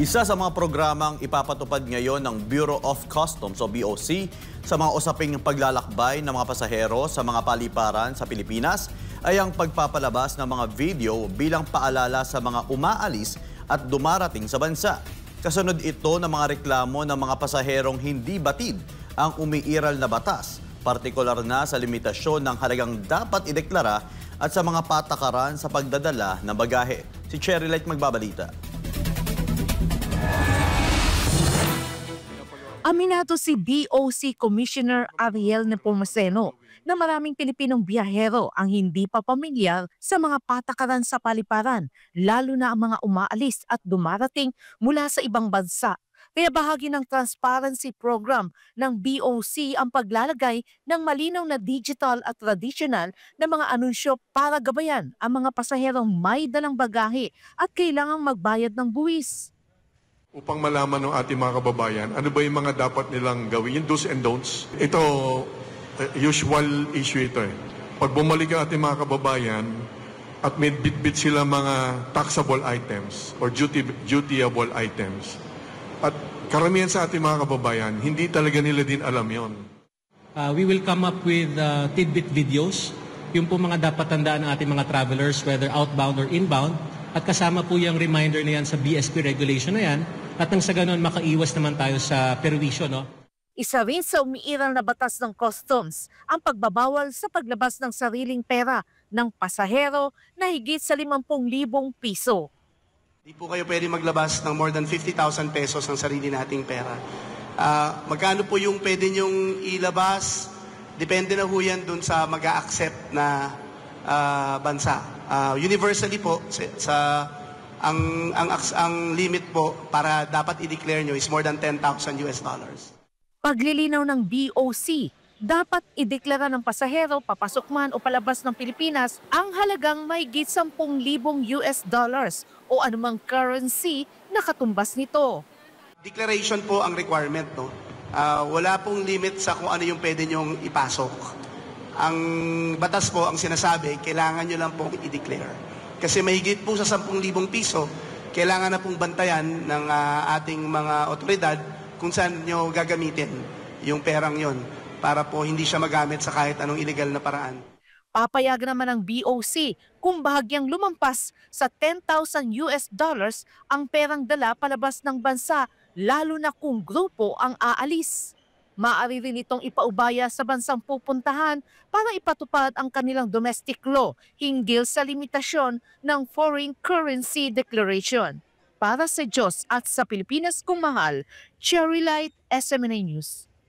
Isa sa mga programang ipapatupad ngayon ng Bureau of Customs o BOC sa mga usaping paglalakbay ng mga pasahero sa mga paliparan sa Pilipinas ay ang pagpapalabas ng mga video bilang paalala sa mga umaalis at dumarating sa bansa. Kasunod ito ng mga reklamo ng mga pasaherong hindi batid ang umiiral na batas, partikular na sa limitasyon ng halagang dapat ideklara at sa mga patakaran sa pagdadala ng bagahe. Si Cherry Light magbabalita. Aminado si BOC Commissioner Ariel Nepomuceno na maraming Pilipinong biyahero ang hindi pa pamilyar sa mga patakaran sa paliparan, lalo na ang mga umaalis at dumarating mula sa ibang bansa. Kaya bahagi ng transparency program ng BOC ang paglalagay ng malinaw na digital at traditional na mga anunsyo para gabayan ang mga pasaherong may dalang bagahe at kailangang magbayad ng buwis. Upang malaman ng ating mga kababayan, ano ba yung mga dapat nilang gawin, yung do's and don'ts. Ito, usual issue ito eh. Pag bumalik ang ating mga kababayan at may bit-bit sila mga taxable items or dutiable items, at karamihan sa ating mga kababayan, hindi talaga nila din alam yon. We will come up with tidbit videos, yung po mga dapat tandaan ng ating mga travelers, whether outbound or inbound, at kasama po yung reminder na yan sa BSP regulation na yan, at nang sa ganun makaiwas naman tayo sa perwisyo, no? Isa rin sa umiiral na batas ng customs ang pagbabawal sa paglabas ng sariling pera ng pasahero na higit sa 50,000 piso. Di po kayo pwede maglabas ng more than 50,000 pesos ng sarili nating pera. Magkano po yung pwede nyong ilabas? Depende na ho yan dun sa mag-a-accept na bansa. Universally po, ang limit po para dapat i-declare nyo is more than $10,000. Paglilinaw ng BOC, dapat ideklara ng pasahero papasok man o palabas ng Pilipinas ang halagang mahigit $10,000 o anumang currency na katumbas nito. Declaration po ang requirement, no? Wala pong limit sa kung ano yung pwede nyong ipasok. Ang batas po ang sinasabi, kailangan nyo lang pong i-declare. Kasi mahigit po sa 10,000 piso, kailangan na pong bantayan ng ating mga otoridad kung saan nyo gagamitin yung perang yon para po hindi siya magamit sa kahit anong illegal na paraan. Papayagan naman ng BOC kung bahagyang lumampas sa $10,000 ang perang dala palabas ng bansa, lalo na kung grupo ang aalis. Maaari rin itong ipaubaya sa bansang pupuntahan para ipatupad ang kanilang domestic law hinggil sa limitasyon ng foreign currency declaration. Para sa Diyos at sa Pilipinas kung mahal, Cherry Light, SMNA News.